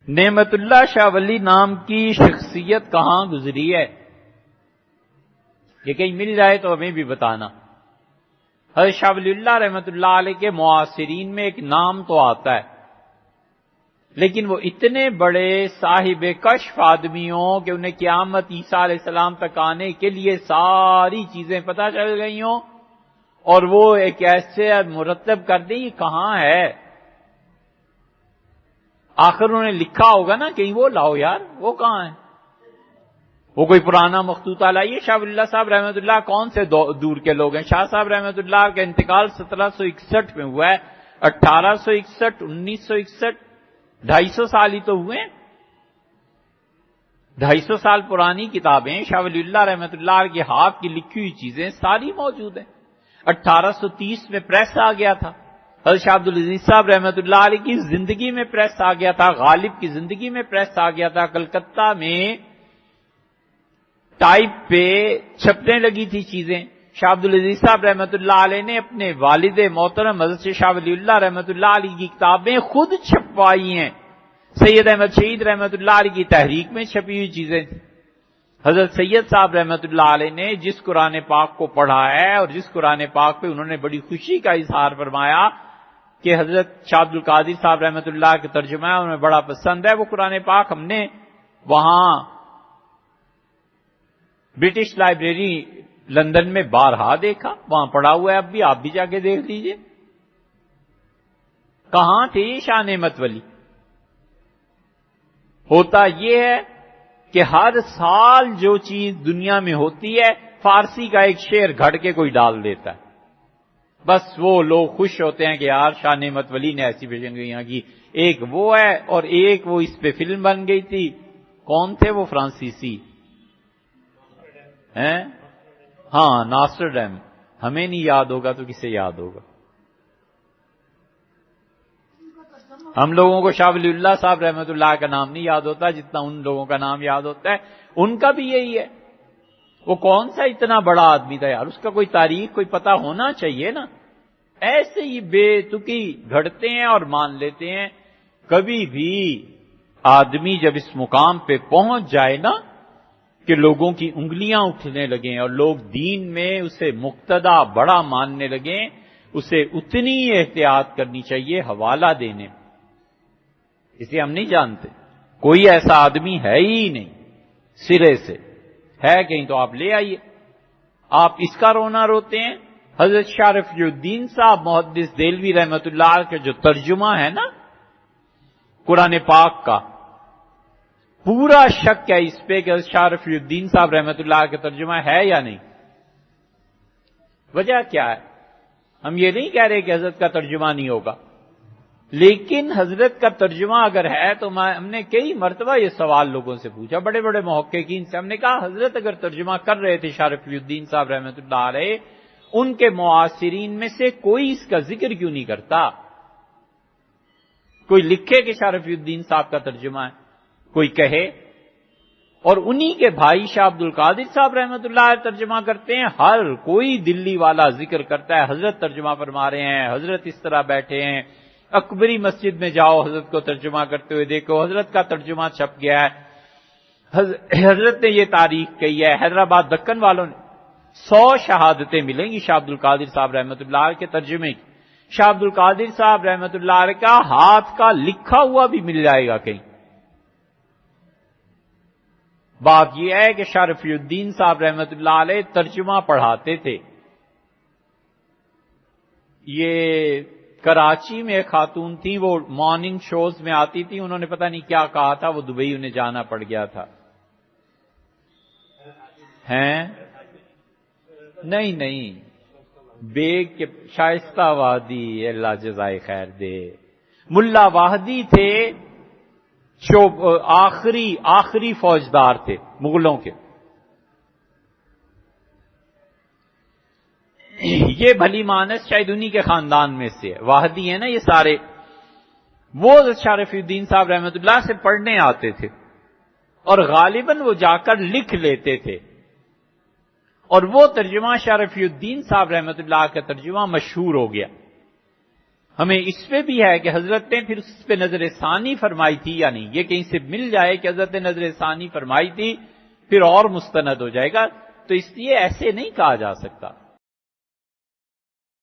نعمت اللہ شاہ ولی نام کی شخصیت کہاں گزری ہے؟ یہ کہیں مل جائے تو ہمیں بھی بتانا۔ حضرت شاہ ولی اللہ رحمۃ اللہ علیہ کے معاصرین میں ایک نام تو آتا ہے، لیکن وہ اتنے بڑے صاحب کشف آدمی ہوں کہ انہیں قیامت عیسیٰ علیہ السلام تک آنے کے لیے ساری چیزیں پتہ چل گئی ہوں، اور وہ ایک ایسے مرتب کر دیں یہ کہاں ہے۔ آخر انہوں نے لکھا ہوگا نا کہیں، وہ لاؤ یار، وہ کہاں ہے؟ وہ کوئی پرانا مخطوطہ لائیے۔ شاہ ولی اللہ صاحب رحمۃ اللہ کون سے دور کے لوگ ہیں؟ شاہ صاحب رحمۃ اللہ کا انتقال 1761 میں ہوا ہے، 1861، 1961، 250 سال ہی تو ہوئے، 250 سال پرانی کتابیں شاہ ولی اللہ رحمۃ اللہ کے ہاتھ کی لکھی ہوئی چیزیں ساری موجود ہیں۔ 1830 میں پریس آ گیا تھا، حضرت شاہ عبدالعزیز صاحب رحمۃ اللہ علیہ کی زندگی میں پریس آ گیا تھا، غالب کی زندگی میں پریس آ گیا تھا، کلکتہ میں ٹائپ پہ چھپنے لگی تھی چیزیں۔ شاہ عبدالعزیز صاحب رحمۃ اللہ علیہ نے اپنے والد محترم حضرت شاہ ولی اللہ رحمۃ اللہ علیہ کی کتابیں خود چھپوائی ہیں۔ سید احمد شہید رحمۃ اللہ علیہ کی تحریک میں چھپی ہوئی چیزیں تھیں۔ حضرت سید صاحب رحمۃ اللہ علیہ نے جس قرآن پاک کو پڑھا ہے اور جس قرآن پاک پہ انہوں نے بڑی خوشی کا اظہار فرمایا کہ حضرت شاہ عبد القادر صاحب رحمۃ اللہ کا ترجمہ ہے، انہیں بڑا پسند ہے وہ قرآن پاک، ہم نے وہاں برٹش لائبریری لندن میں بارہا دیکھا، وہاں پڑا ہوا ہے، اب بھی آپ بھی جا کے دیکھ لیجئے۔ کہاں تھے شاہ نعمت ولی؟ ہوتا یہ ہے کہ ہر سال جو چیز دنیا میں ہوتی ہے فارسی کا ایک شعر گھڑ کے کوئی ڈال دیتا ہے، بس وہ لوگ خوش ہوتے ہیں کہ یار شاہ نعمت ولی نے ایسی پیشنگوئیاں کی۔ ایک وہ ہے اور ایک وہ اس پہ فلم بن گئی تھی، کون تھے وہ فرانسیسی ہیں؟ ہاں ناصر ڈیم، ہمیں نہیں یاد ہوگا تو کسے یاد ہوگا؟ ہم لوگوں کو شاہ ولی اللہ صاحب رحمۃ اللہ کا نام نہیں یاد ہوتا جتنا ان لوگوں کا نام یاد ہوتا ہے۔ ان کا بھی یہی ہے، وہ کون سا اتنا بڑا آدمی تھا یار، اس کا کوئی تاریخ کوئی پتہ ہونا چاہیے نا۔ ایسے ہی بے تکی گھڑتے ہیں اور مان لیتے ہیں۔ کبھی بھی آدمی جب اس مقام پہ پہنچ جائے نا کہ لوگوں کی انگلیاں اٹھنے لگیں اور لوگ دین میں اسے مقتدی بڑا ماننے لگیں، اسے اتنی احتیاط کرنی چاہیے حوالہ دینے میں۔ اسے ہم نہیں جانتے، کوئی ایسا آدمی ہے ہی نہیں سرے سے، ہے کہیں تو آپ لے آئیے۔ آپ اس کا رونا روتے ہیں۔ حضرت شاہ رفیع الدین صاحب محدث دہلوی رحمۃ اللہ علیہ کا جو ترجمہ ہے نا قرآن پاک کا، پورا شک ہے اس پہ کہ حضرت شاہ رفیع الدین صاحب رحمۃ اللہ کا ترجمہ ہے یا نہیں۔ وجہ کیا ہے؟ ہم یہ نہیں کہہ رہے کہ حضرت کا ترجمہ نہیں ہوگا، لیکن حضرت کا ترجمہ اگر ہے تو ہم نے کئی مرتبہ یہ سوال لوگوں سے پوچھا، بڑے بڑے محققین سے، ہم نے کہا حضرت اگر ترجمہ کر رہے تھے شاہ رفیع الدین صاحب رحمۃ اللہ علیہ، ان کے معاصرین میں سے کوئی اس کا ذکر کیوں نہیں کرتا؟ کوئی لکھے کہ شاہ رفیع الدین صاحب کا ترجمہ ہے، کوئی کہے۔ اور انہی کے بھائی شاہ عبد القادر صاحب رحمۃ اللہ علیہ ترجمہ کرتے ہیں، ہر کوئی دلی والا ذکر کرتا ہے حضرت ترجمہ فرما رہے ہیں، حضرت اس طرح بیٹھے ہیں۔ اکبری مسجد میں جاؤ، حضرت کو ترجمہ کرتے ہوئے دیکھو، حضرت کا ترجمہ چھپ گیا ہے، حضرت نے یہ تاریخ کہی ہے۔ حیدرآباد دکن والوں نے 100 شہادتیں ملیں گی شاہ عبد القادر صاحب رحمۃ اللہ علیہ کے ترجمے کی۔ شاہ عبد القادر صاحب رحمۃ اللہ علیہ کا ہاتھ کا لکھا ہوا بھی مل جائے گا کہیں۔ بات یہ ہے کہ شاہ رفیع الدین صاحب رحمۃ اللہ علیہ ترجمہ پڑھاتے تھے۔ یہ کراچی میں ایک خاتون تھی، وہ مارننگ شوز میں آتی تھی، انہوں نے پتہ نہیں کیا کہا تھا، وہ دبئی انہیں جانا پڑ گیا تھا۔ ہیں؟ نہیں، بیگ کے شائستہ وادی، اللہ جزائے خیر دے۔ ملا واحدی تھے، آخری فوجدار تھے مغلوں کے۔ یہ بھلی مانس شاید انہی کے خاندان میں سے ہے، واحدی ہیں نا یہ سارے۔ وہ شاہ رفیع الدین صاحب رحمۃ اللہ سے پڑھنے آتے تھے اور غالباً وہ جا کر لکھ لیتے تھے، اور وہ ترجمہ شاہ رفیع الدین صاحب رحمۃ اللہ کا ترجمہ مشہور ہو گیا۔ ہمیں اس پہ بھی ہے کہ حضرت نے پھر اس پہ نظر ثانی فرمائی تھی یا نہیں. یہ کہیں سے مل جائے کہ حضرت نے نظر ثانی فرمائی تھی پھر اور مستند ہو جائے گا، تو اس لیے ایسے نہیں کہا جا سکتا.